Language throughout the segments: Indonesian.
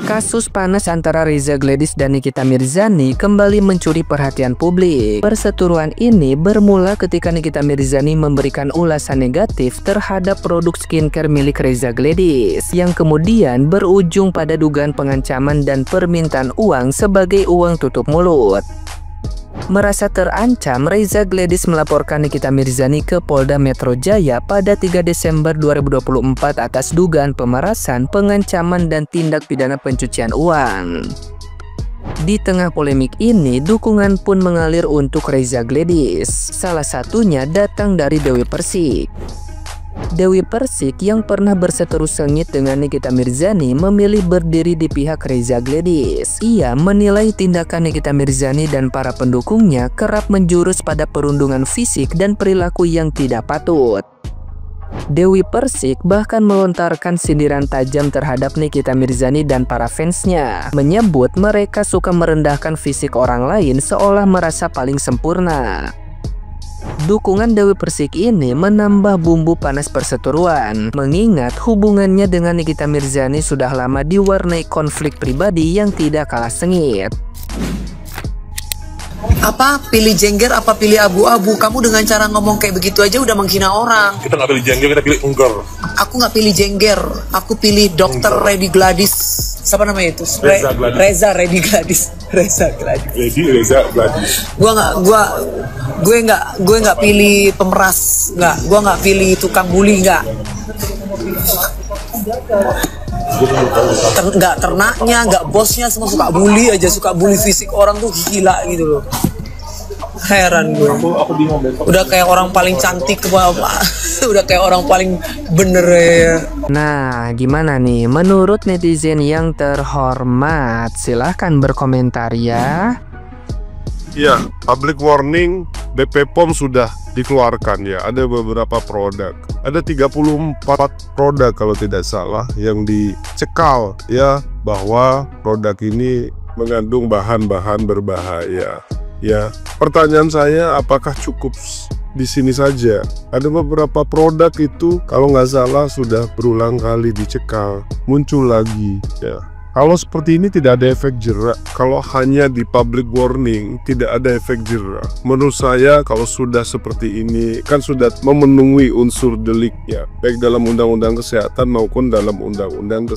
Kasus panas antara Reza Gladys dan Nikita Mirzani kembali mencuri perhatian publik. Perseteruan ini bermula ketika Nikita Mirzani memberikan ulasan negatif terhadap produk skincare milik Reza Gladys, yang kemudian berujung pada dugaan pengancaman dan permintaan uang sebagai uang tutup mulut. Merasa terancam, Reza Gladys melaporkan Nikita Mirzani ke Polda Metro Jaya pada 3 Desember 2024 atas dugaan pemerasan, pengancaman, dan tindak pidana pencucian uang. Di tengah polemik ini, dukungan pun mengalir untuk Reza Gladys. Salah satunya datang dari Dewi Persik. Dewi Persik yang pernah berseteru sengit dengan Nikita Mirzani memilih berdiri di pihak Reza Gladys. Ia menilai tindakan Nikita Mirzani dan para pendukungnya kerap menjurus pada perundungan fisik dan perilaku yang tidak patut. Dewi Persik bahkan melontarkan sindiran tajam terhadap Nikita Mirzani dan para fansnya, menyebut mereka suka merendahkan fisik orang lain seolah merasa paling sempurna. Dukungan Dewi Persik ini menambah bumbu panas perseteruan, mengingat hubungannya dengan Nikita Mirzani sudah lama diwarnai konflik pribadi yang tidak kalah sengit. Apa pilih jengger apa pilih abu-abu? Kamu dengan cara ngomong kayak begitu aja udah menghina orang. Kita nggak pilih jengger, kita pilih ungger. Aku nggak pilih jengger, aku pilih Dr. Reddy Gladys. Siapa namanya itu? Reza Gladys. Reza Reddy Gladys. Reza Gladys. Reza Gladys. Gue nggak pilih pemeras, gue nggak pilih tukang bully, nggak ternaknya, nggak bosnya, semua suka bully aja, suka bully fisik orang tuh gila gitu loh. Heran gue. Aku bingung besok. Udah kayak orang paling cantik udah kayak orang paling bener ya. Nah, gimana nih menurut netizen yang terhormat? Silahkan berkomentar ya. Ya, public warning BP POM sudah dikeluarkan ya. Ada beberapa produk. Ada 34 produk kalau tidak salah yang dicekal ya, bahwa produk ini mengandung bahan-bahan berbahaya. Ya, pertanyaan saya apakah cukup di sini saja? Ada beberapa produk itu kalau nggak salah sudah berulang kali dicekal, muncul lagi ya. Kalau seperti ini tidak ada efek jerak. Kalau hanya di public warning tidak ada efek jerak. Menurut saya kalau sudah seperti ini kan sudah memenuhi unsur deliknya, baik dalam undang-undang kesehatan maupun dalam undang-undang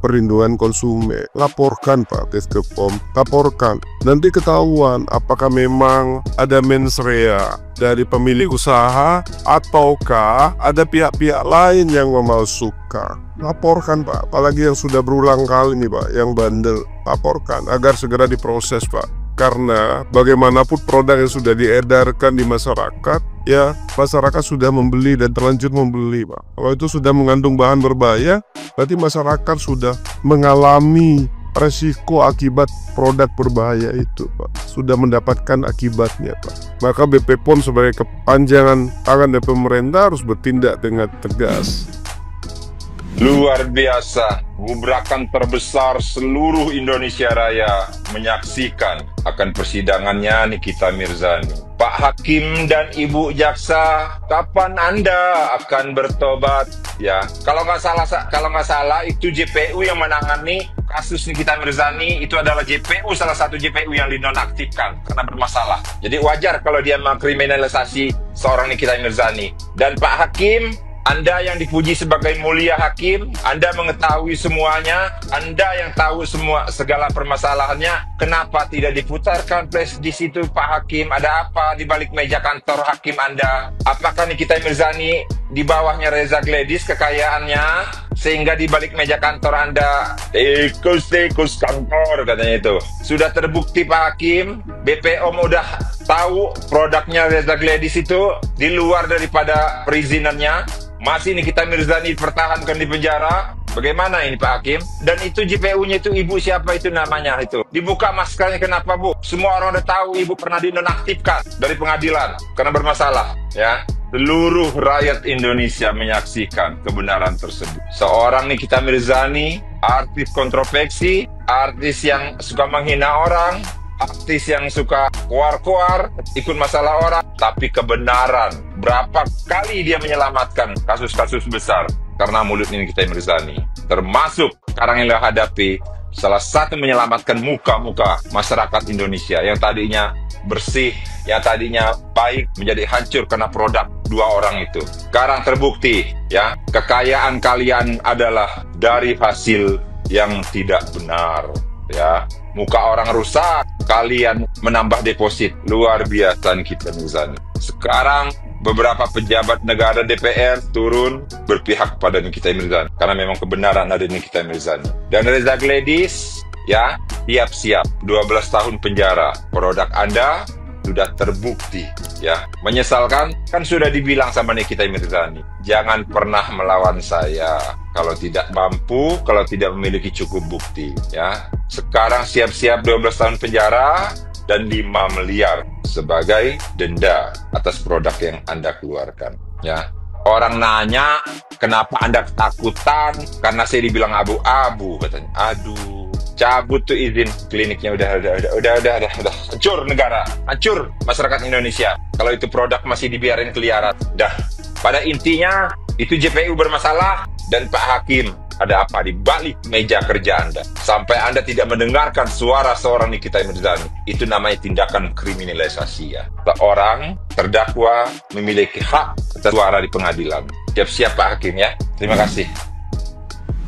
perlindungan konsumen. Laporkan Pak ke POM, laporkan. Nanti ketahuan apakah memang ada mens rea dari pemilik usaha ataukah ada pihak-pihak lain yang memalsukan. Laporkan Pak, apalagi yang sudah berulang kali nih Pak, yang bandel. Laporkan agar segera diproses Pak. Karena bagaimanapun produk yang sudah diedarkan di masyarakat, ya masyarakat sudah membeli dan terlanjur membeli Pak. Kalau itu sudah mengandung bahan berbahaya, berarti masyarakat sudah mengalami resiko akibat produk berbahaya itu Pak, sudah mendapatkan akibatnya Pak. Maka BP POM sebagai kepanjangan tangan dari pemerintah harus bertindak dengan tegas. Luar biasa, gebrakan terbesar seluruh Indonesia Raya menyaksikan akan persidangannya Nikita Mirzani. Pak Hakim dan Ibu Jaksa, kapan Anda akan bertobat? Ya, kalau nggak salah itu JPU yang menangani kasus Nikita Mirzani, itu adalah JPU, salah satu JPU yang dinonaktifkan karena bermasalah. Jadi wajar kalau dia mengkriminalisasi seorang Nikita Mirzani. Dan Pak Hakim, Anda yang dipuji sebagai mulia hakim, Anda mengetahui semuanya, Anda yang tahu segala permasalahannya, kenapa tidak diputarkan flash di situ Pak Hakim? Ada apa di balik meja kantor hakim Anda? Apakah Nikita Mirzani di bawahnya Reza Gladys kekayaannya, sehingga di balik meja kantor Anda tikus kantor katanya itu? Sudah terbukti Pak Hakim, BPOM udah tahu produknya Reza Gladys itu di luar daripada perizinannya. Masih Nikita Mirzani dipertahankan di penjara. Bagaimana ini Pak Hakim? Dan itu JPU-nya itu ibu siapa itu namanya itu? Dibuka maskernya kenapa Bu? Semua orang udah tahu ibu pernah dinonaktifkan dari pengadilan karena bermasalah ya. Seluruh rakyat Indonesia menyaksikan kebenaran tersebut. Seorang Nikita Mirzani, artis kontroversi, artis yang suka menghina orang, artis yang suka keluar-keluar, ikut masalah orang, tapi kebenaran. Berapa kali dia menyelamatkan kasus-kasus besar karena mulut ini Nikita Mirzani. Termasuk sekarang yang dia hadapi salah satu menyelamatkan muka-muka masyarakat Indonesia yang tadinya bersih, yang tadinya baik menjadi hancur karena produk dua orang itu. Sekarang terbukti ya, kekayaan kalian adalah dari hasil yang tidak benar ya. Muka orang rusak, kalian menambah deposit. Luar biasa Nikita Mirzani. Sekarang beberapa pejabat negara DPR turun berpihak pada Nikita Mirzani karena memang kebenaran ada Nikita Mirzani. Dan Reza Gladys ya, siap-siap 12 tahun penjara. Produk Anda sudah terbukti ya. Menyesalkan kan sudah dibilang sama Nikita Mirzani, jangan pernah melawan saya kalau tidak mampu, kalau tidak memiliki cukup bukti ya. Sekarang siap-siap 12 tahun penjara dan 5 miliar sebagai denda atas produk yang Anda keluarkan ya. Orang nanya kenapa Anda ketakutan karena saya dibilang abu-abu katanya. Aduh, cabut tuh izin kliniknya, udah hancur negara, hancur masyarakat Indonesia kalau itu produk masih dibiarin keliaran. Dah, pada intinya itu JPU bermasalah dan Pak Hakim ada apa di balik meja kerja Anda sampai Anda tidak mendengarkan suara seorang Nikita Mirzani. Itu namanya tindakan kriminalisasi ya. Seorang terdakwa memiliki hak atas suara di pengadilan. Siap-siap Pak Hakim ya. Terima kasih.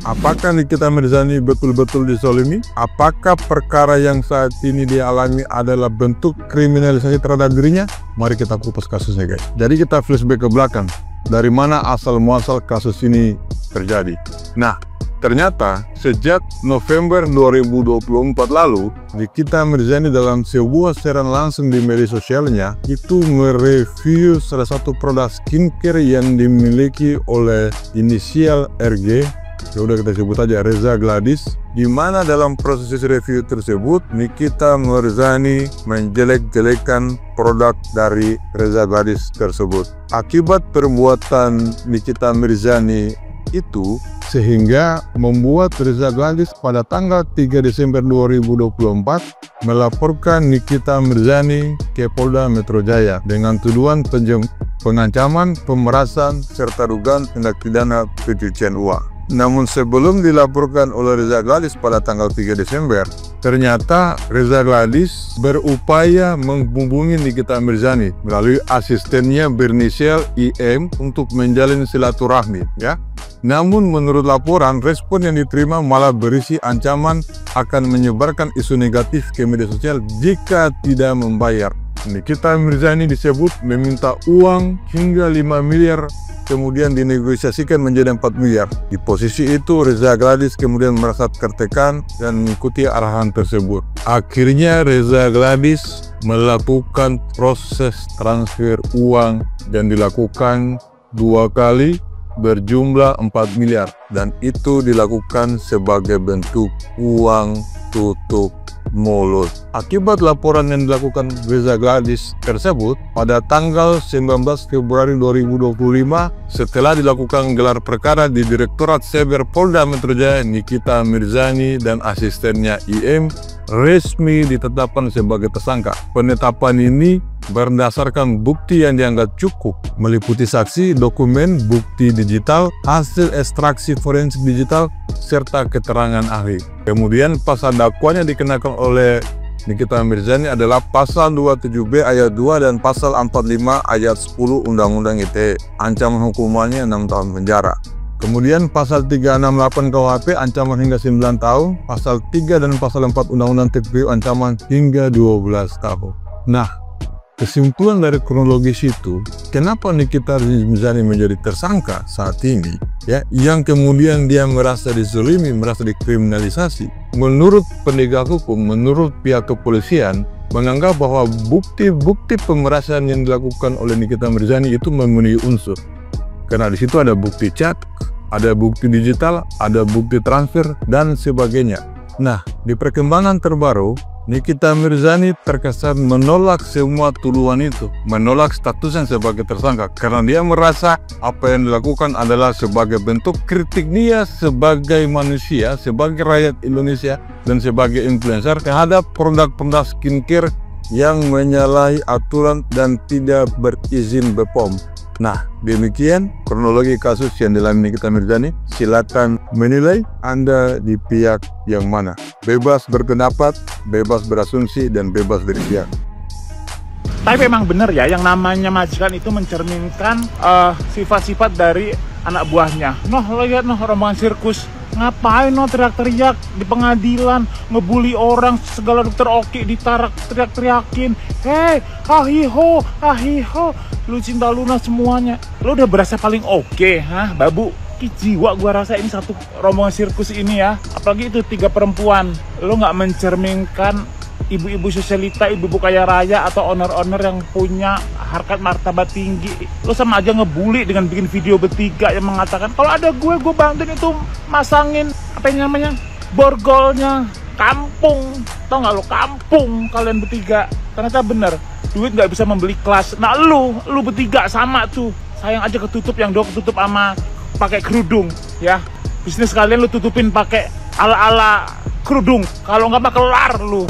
Apakah Nikita Mirzani betul-betul dizolimi? Apakah perkara yang saat ini dia alami adalah bentuk kriminalisasi terhadap dirinya? Mari kita kupas kasusnya guys. Jadi kita flashback ke belakang. Dari mana asal-muasal kasus ini terjadi? Nah, ternyata sejak November 2024 lalu, Nikita Mirzani dalam sebuah siaran langsung di media sosialnya itu mereview salah satu produk skincare yang dimiliki oleh inisial RG. Ya udah kita sebut aja Reza Gladys, di mana dalam proses review tersebut Nikita Mirzani menjelek-jelekan produk dari Reza Gladys tersebut. Akibat perbuatan Nikita Mirzani itu sehingga membuat Reza Gladys pada tanggal 3 Desember 2024 melaporkan Nikita Mirzani ke Polda Metro Jaya dengan tuduhan pengancaman, pemerasan, serta dugaan tindak pidana pencucian uang. Namun sebelum dilaporkan oleh Reza Gladys pada tanggal 3 Desember, ternyata Reza Gladys berupaya menghubungi Nikita Mirzani melalui asistennya berinisial IM untuk menjalin silaturahmi ya. Namun menurut laporan, respon yang diterima malah berisi ancaman akan menyebarkan isu negatif ke media sosial jika tidak membayar. Nikita Mirzani disebut meminta uang hingga 5 miliar, kemudian dinegosiasikan menjadi 4 miliar. Di posisi itu Reza Gladys kemudian merasa tertekan dan mengikuti arahan tersebut. Akhirnya Reza Gladys melakukan proses transfer uang dan dilakukan 2 kali berjumlah 4 miliar, dan itu dilakukan sebagai bentuk uang tutup mulut. Akibat laporan yang dilakukan Reza Gladys tersebut, pada tanggal 19 Februari 2025, setelah dilakukan gelar perkara di Direktorat Cyber Polda Metro Jaya, Nikita Mirzani dan asistennya IM resmi ditetapkan sebagai tersangka. Penetapan ini berdasarkan bukti yang dianggap cukup, meliputi saksi, dokumen, bukti digital, hasil ekstraksi forensik digital, serta keterangan ahli. Kemudian pasal dakwaan yang dikenakan oleh Nikita Mirzani adalah pasal 27B ayat 2 dan pasal 45 ayat 10 Undang-Undang ITE. Ancaman hukumannya 6 tahun penjara. Kemudian pasal 368 KUHP ancaman hingga 9 tahun, pasal 3 dan pasal 4 Undang-Undang TPU ancaman hingga 12 tahun. Nah, kesimpulan dari kronologis itu, kenapa Nikita Mirzani menjadi tersangka saat ini, ya, yang kemudian dia merasa dizalimi, merasa dikriminalisasi. Menurut penegak hukum, menurut pihak kepolisian, menganggap bahwa bukti-bukti pemerasan yang dilakukan oleh Nikita Mirzani itu memenuhi unsur. Karena di situ ada bukti chat, ada bukti digital, ada bukti transfer, dan sebagainya. Nah, di perkembangan terbaru, Nikita Mirzani terkesan menolak semua tuduhan itu, menolak statusnya sebagai tersangka karena dia merasa apa yang dilakukan adalah sebagai bentuk kritik dia sebagai manusia, sebagai rakyat Indonesia, dan sebagai influencer terhadap produk-produk skincare yang menyalahi aturan dan tidak berizin BPOM. Nah, demikian kronologi kasus yang dialami Nikita Mirzani. Silakan menilai Anda di pihak yang mana. Bebas berpendapat, bebas berasumsi, dan bebas berpihak. Tapi memang benar ya, yang namanya majikan itu mencerminkan sifat-sifat dari anak buahnya. Noh, lihat noh, rombongan sirkus. Ngapain noh teriak-teriak di pengadilan, ngebully orang, segala dokter oki ditarak teriak-teriakin. Hei, hahiho, hahiho. Lu cinta Luna semuanya. Lu udah berasa paling oke, hah, babu? Jiwa gua rasa ini satu rombongan sirkus ini ya. Apalagi itu 3 perempuan. Lu nggak mencerminkan ibu-ibu sosialita, ibu-ibu kaya raya, atau owner-owner yang punya harkat martabat tinggi. Lo sama aja ngebully dengan bikin video bertiga yang mengatakan kalau ada gue bantuin itu masangin apa yang namanya borgolnya kampung. Tau nggak lo, kampung kalian bertiga. Ternyata bener, duit nggak bisa membeli kelas. Nah lu bertiga sama tuh, sayang aja ketutup, yang dua ketutup sama pakai kerudung ya. Bisnis kalian lu tutupin pakai ala-ala kerudung, kalau nggak mah kelar lu.